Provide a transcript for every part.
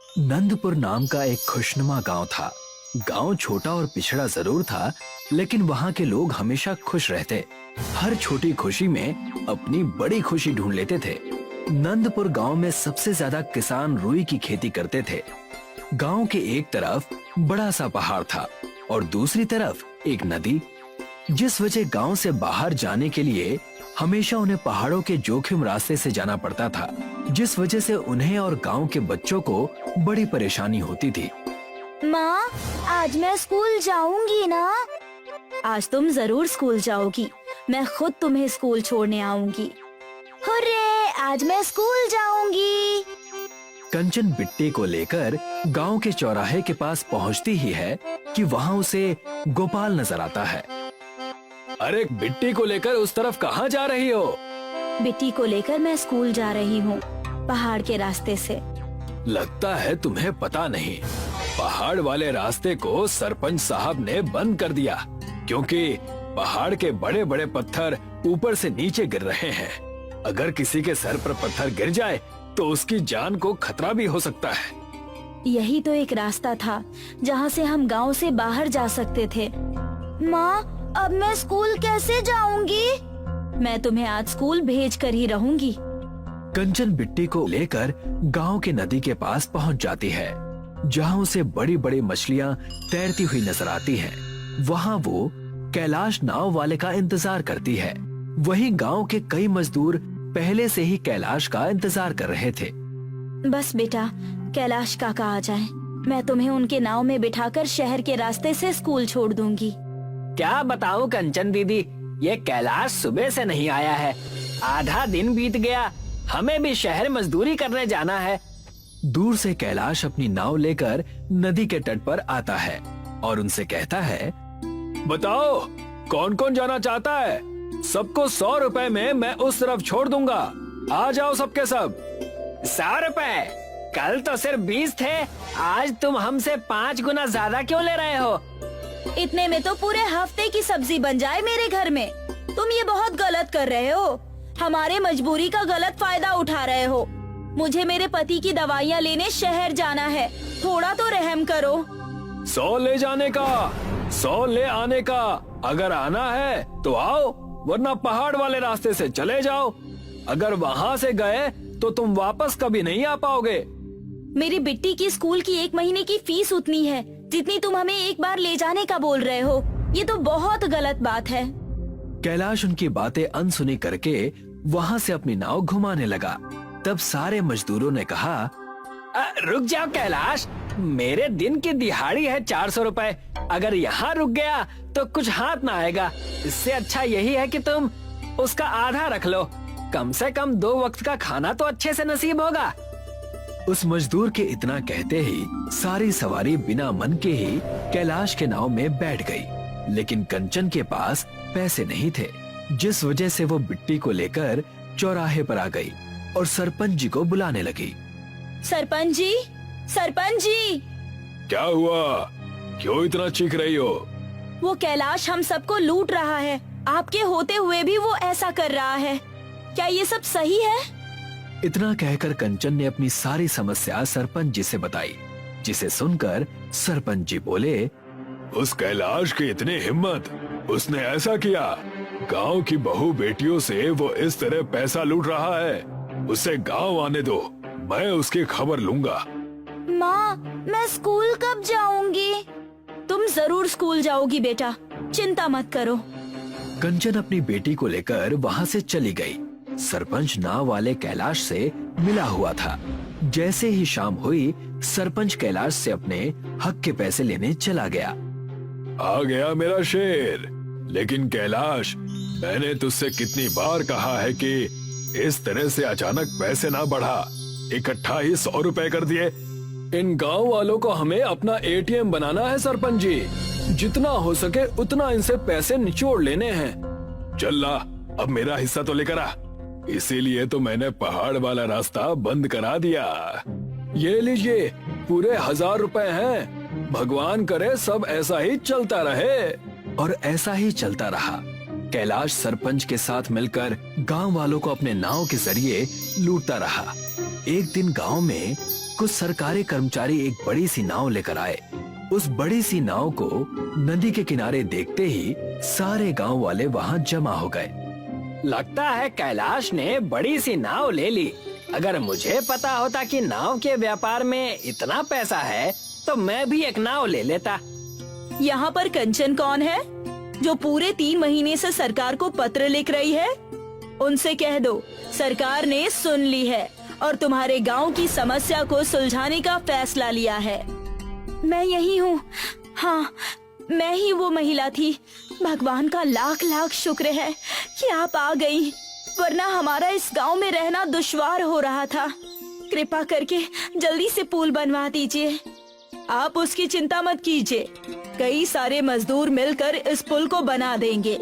नंदपुर नाम का एक खुशनुमा गांव था। गांव छोटा और पिछड़ा जरूर था, लेकिन वहां के लोग हमेशा खुश रहते। हर छोटी खुशी में अपनी बड़ी खुशी ढूंढ लेते थे। नंदपुर गांव में सबसे ज्यादा किसान रुई की खेती करते थे। गांव के एक तरफ बड़ा सा पहाड़ था और दूसरी तरफ एक नदी, जिस वजह गांव से बाहर जाने के लिए हमेशा उन्हें पहाड़ों के जोखिम रास्ते से जाना पड़ता था, जिस वजह से उन्हें और गांव के बच्चों को बड़ी परेशानी होती थी। माँ, आज मैं स्कूल जाऊंगी ना? आज तुम जरूर स्कूल जाओगी। मैं खुद तुम्हें स्कूल छोड़ने आऊंगी। हुर्रे, आज मैं स्कूल जाऊंगी। कंचन बिट्टी को लेकर गांव के चौराहे के पास पहुंचती ही है कि वहां उसे गोपाल नजर आता है। अरे, बिट्टी को लेकर उस तरफ कहाँ जा रही हो? बिट्टी को लेकर मैं स्कूल जा रही हूँ, पहाड़ के रास्ते से। लगता है तुम्हें पता नहीं, पहाड़ वाले रास्ते को सरपंच साहब ने बंद कर दिया, क्योंकि पहाड़ के बड़े बड़े पत्थर ऊपर से नीचे गिर रहे हैं। अगर किसी के सर पर पत्थर गिर जाए तो उसकी जान को खतरा भी हो सकता है। यही तो एक रास्ता था जहाँ से हम गांव से बाहर जा सकते थे। माँ, अब मैं स्कूल कैसे जाऊंगी? मैं तुम्हें आज स्कूल भेज कर ही रहूंगी। कंचन बिट्टी को लेकर गांव के नदी के पास पहुंच जाती है, जहां उसे बड़ी बड़ी मछलियां तैरती हुई नजर आती हैं। वहां वो कैलाश नाव वाले का इंतजार करती है। वहीं गांव के कई मजदूर पहले से ही कैलाश का इंतजार कर रहे थे। बस बेटा, कैलाश काका आ जाएं। मैं तुम्हें उनके नाव में बिठाकर शहर के रास्ते से स्कूल छोड़ दूंगी। क्या बताऊं कंचन दीदी, ये कैलाश सुबह से नहीं आया है। आधा दिन बीत गया, हमें भी शहर मजदूरी करने जाना है। दूर से कैलाश अपनी नाव लेकर नदी के तट पर आता है और उनसे कहता है, बताओ कौन कौन जाना चाहता है? सबको 100 रुपए में मैं उस तरफ छोड़ दूंगा। आ जाओ सबके सब। 100 रुपए? कल तो सिर्फ 20 थे, आज तुम हमसे 5 गुना ज्यादा क्यों ले रहे हो? इतने में तो पूरे हफ्ते की सब्जी बन जाए मेरे घर में। तुम ये बहुत गलत कर रहे हो। हमारे मजबूरी का गलत फायदा उठा रहे हो। मुझे मेरे पति की दवाइयाँ लेने शहर जाना है, थोड़ा तो रहम करो। 100 ले जाने का, 100 ले आने का। अगर आना है तो आओ, वरना पहाड़ वाले रास्ते से चले जाओ। अगर वहाँ से गए तो तुम वापस कभी नहीं आ पाओगे। मेरी बिट्टी की स्कूल की 1 महीने की फीस उतनी है जितनी तुम हमें एक बार ले जाने का बोल रहे हो। ये तो बहुत गलत बात है। कैलाश उनकी बातें अनसुनी करके वहाँ से अपनी नाव घुमाने लगा। तब सारे मजदूरों ने कहा, रुक जाओ कैलाश, मेरे दिन की दिहाड़ी है 400 रुपए। अगर यहाँ रुक गया तो कुछ हाथ ना आएगा। इससे अच्छा यही है कि तुम उसका आधा रख लो। कम से कम 2 वक्त का खाना तो अच्छे से नसीब होगा। उस मजदूर के इतना कहते ही सारी सवारी बिना मन के ही कैलाश के नाव में बैठ गई। लेकिन कंचन के पास पैसे नहीं थे, जिस वजह से वो बिट्टी को लेकर चौराहे पर आ गई और सरपंच जी को बुलाने लगी। सरपंच जी, सरपंच जी। क्या हुआ? क्यों इतना चीख रही हो? वो कैलाश हम सबको लूट रहा है। आपके होते हुए भी वो ऐसा कर रहा है। क्या ये सब सही है? इतना कहकर कंचन ने अपनी सारी समस्या सरपंच जी से बताई, जिसे सुनकर सरपंच जी बोले, उस कैलाश की इतनी हिम्मत, उसने ऐसा किया। गांव की बहू बेटियों से वो इस तरह पैसा लूट रहा है। उसे गांव आने दो, मैं उसकी खबर लूंगा। माँ, मैं स्कूल कब जाऊंगी? तुम जरूर स्कूल जाओगी बेटा, चिंता मत करो। कंचन अपनी बेटी को लेकर वहाँ से चली गई। सरपंच नाव वाले कैलाश से मिला हुआ था। जैसे ही शाम हुई, सरपंच कैलाश से अपने हक के पैसे लेने चला गया। आ गया मेरा शेर। लेकिन कैलाश, मैंने तुझसे कितनी बार कहा है कि इस तरह से अचानक पैसे ना बढ़ा। इकट्ठा ही 100 रुपए कर दिए। इन गांव वालों को हमें अपना एटीएम बनाना है सरपंच जी। जितना हो सके उतना इनसे पैसे निचोड़ लेने हैं। चल ला, अब मेरा हिस्सा तो लेकर आ। इसीलिए तो मैंने पहाड़ वाला रास्ता बंद करा दिया। ये लीजिए, पूरे 1000 रुपए हैं। भगवान करे सब ऐसा ही चलता रहे। और ऐसा ही चलता रहा। कैलाश सरपंच के साथ मिलकर गांव वालों को अपने नाव के जरिए लूटता रहा। एक दिन गांव में कुछ सरकारी कर्मचारी एक बड़ी सी नाव लेकर आए। उस बड़ी सी नाव को नदी के किनारे देखते ही सारे गांव वाले वहां जमा हो गए। लगता है कैलाश ने बड़ी सी नाव ले ली। अगर मुझे पता होता कि नाव के व्यापार में इतना पैसा है तो मैं भी एक नाव ले लेता। यहाँ पर कंचन कौन है जो पूरे 3 महीने से सरकार को पत्र लिख रही है? उनसे कह दो सरकार ने सुन ली है और तुम्हारे गांव की समस्या को सुलझाने का फैसला लिया है। मैं यही हूँ। हाँ, मैं ही वो महिला थी। भगवान का लाख लाख शुक्र है कि आप आ गई, वरना हमारा इस गांव में रहना दुश्वार हो रहा था। कृपा करके जल्दी से पुल बनवा दीजिए। आप उसकी चिंता मत कीजिए, कई सारे मजदूर मिलकर इस पुल को बना देंगे।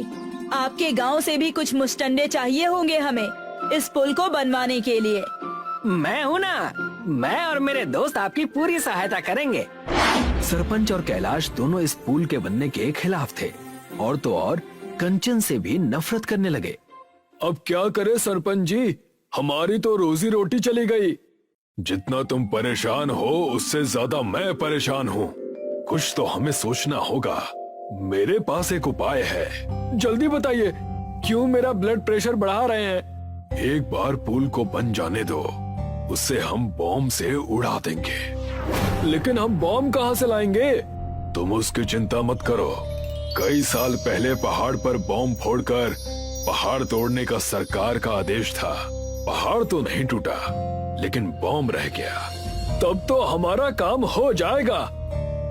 आपके गांव से भी कुछ मुस्टंडे चाहिए होंगे हमें इस पुल को बनवाने के लिए। मैं हूँ ना, मैं और मेरे दोस्त आपकी पूरी सहायता करेंगे। सरपंच और कैलाश दोनों इस पुल के बनने के खिलाफ थे और तो और कंचन से भी नफरत करने लगे। अब क्या करे सरपंच जी, हमारी तो रोजी रोटी चली गई। जितना तुम परेशान हो उससे ज्यादा मैं परेशान हूँ। कुछ तो हमें सोचना होगा। मेरे पास एक उपाय है। जल्दी बताइए, क्यों मेरा ब्लड प्रेशर बढ़ा रहे हैं? एक बार पुल को बन जाने दो, उससे हम बॉम्ब से उड़ा देंगे। लेकिन हम बॉम्ब कहाँ से लाएंगे? तुम उसकी चिंता मत करो। कई साल पहले पहाड़ पर बॉम्ब फोड़कर पहाड़ तोड़ने का सरकार का आदेश था। पहाड़ तो नहीं टूटा, लेकिन बॉम्ब रह गया। तब तो हमारा काम हो जाएगा।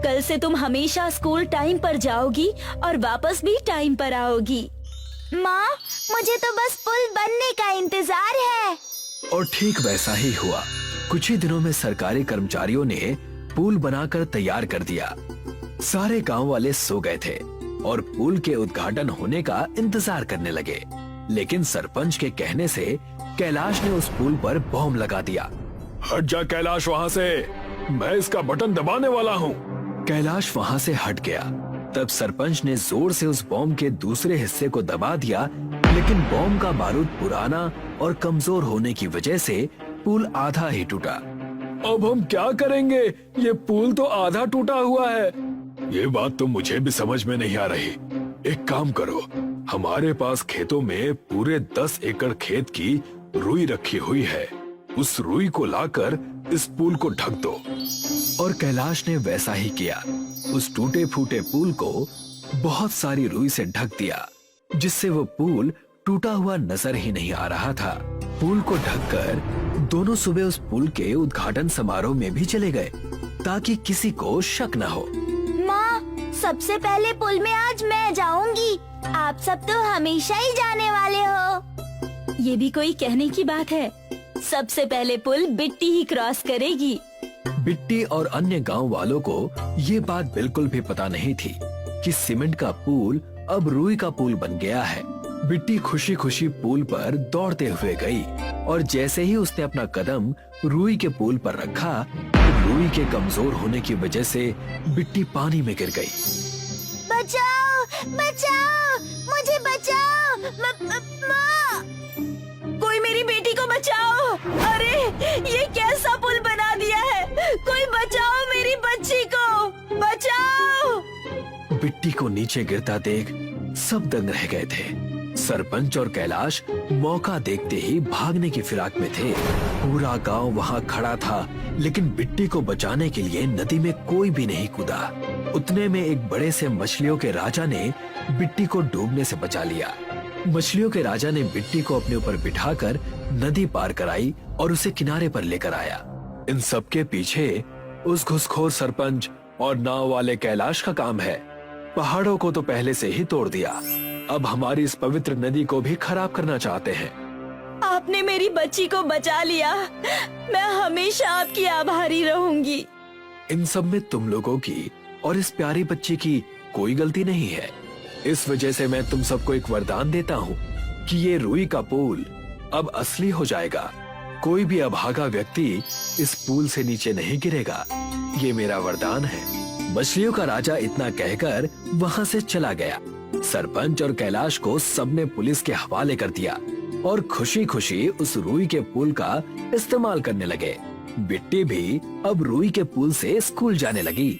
कल से तुम हमेशा स्कूल टाइम पर जाओगी और वापस भी टाइम पर आओगी। माँ, मुझे तो बस पुल बनने का इंतजार है। और ठीक वैसा ही हुआ। कुछ ही दिनों में सरकारी कर्मचारियों ने पुल बनाकर तैयार कर दिया। सारे गांव वाले सो गए थे और पुल के उद्घाटन होने का इंतजार करने लगे। लेकिन सरपंच के कहने से कैलाश ने उस पुल पर बॉम्ब लगा दिया। हट जा कैलाश वहाँ से, मैं इसका बटन दबाने वाला हूँ। कैलाश वहाँ से हट गया। तब सरपंच ने जोर से उस बॉम्ब के दूसरे हिस्से को दबा दिया, लेकिन बॉम्ब का बारूद पुराना और कमजोर होने की वजह से पुल आधा ही टूटा। अब हम क्या करेंगे? ये पुल तो आधा टूटा हुआ है। ये बात तो मुझे भी समझ में नहीं आ रही। एक काम करो, हमारे पास खेतों में पूरे 10 एकड़ खेत की रुई रखी हुई है। उस रुई को लाकर इस पुल को ढक दो। और कैलाश ने वैसा ही किया। उस टूटे फूटे पुल को बहुत सारी रुई से ढक दिया, जिससे वो पुल टूटा हुआ नजर ही नहीं आ रहा था। पुल को ढककर दोनों सुबह उस पुल के उद्घाटन समारोह में भी चले गए, ताकि किसी को शक न हो। माँ, सबसे पहले पुल में आज मैं जाऊंगी। आप सब तो हमेशा ही जाने वाले हो। ये भी कोई कहने की बात है? सबसे पहले पुल बिट्टी ही क्रॉस करेगी। बिट्टी और अन्य गांव वालों को ये बात बिल्कुल भी पता नहीं थी कि सीमेंट का पुल अब रुई का पुल बन गया है। बिट्टी खुशी खुशी पुल पर दौड़ते हुए गई और जैसे ही उसने अपना कदम रुई के पुल पर रखा, रुई के कमजोर होने की वजह से बिट्टी पानी में गिर गई। बचाओ, बचाओ, मुझे बचाओ। माँ, कोई मेरी बेटी को बचाओ। अरे, ये कैसा पुल बना दिया है? कोई बचाओ मेरी बच्ची को, बचाओ। बिट्टी को नीचे गिरता देख सब दंग रह गए थे। सरपंच और कैलाश मौका देखते ही भागने की फिराक में थे। पूरा गांव वहां खड़ा था, लेकिन बिट्टी को बचाने के लिए नदी में कोई भी नहीं कूदा। उतने में एक बड़े से मछलियों के राजा ने बिट्टी को डूबने से बचा लिया। मछलियों के राजा ने बिट्टी को अपने ऊपर बिठाकर नदी पार कराई और उसे किनारे पर लेकर आया। इन सबके पीछे उस घुसखोर सरपंच और नाव वाले कैलाश का काम है। पहाड़ों को तो पहले से ही तोड़ दिया, अब हमारी इस पवित्र नदी को भी खराब करना चाहते हैं। आपने मेरी बच्ची को बचा लिया। मैं हमेशा आपकी आभारी रहूंगी। इन सब में तुम लोगों की और इस प्यारी बच्ची की कोई गलती नहीं है। इस वजह से मैं तुम सबको एक वरदान देता हूँ कि ये रुई का पुल अब असली हो जाएगा। कोई भी अभागा व्यक्ति इस पुल से नीचे नहीं गिरेगा। ये मेरा वरदान है। मछलियों का राजा इतना कहकर वहाँ से चला गया। सरपंच और कैलाश को सबने पुलिस के हवाले कर दिया और खुशी खुशी उस रुई के पुल का इस्तेमाल करने लगे। बिट्टी भी अब रूई के पुल से स्कूल जाने लगी।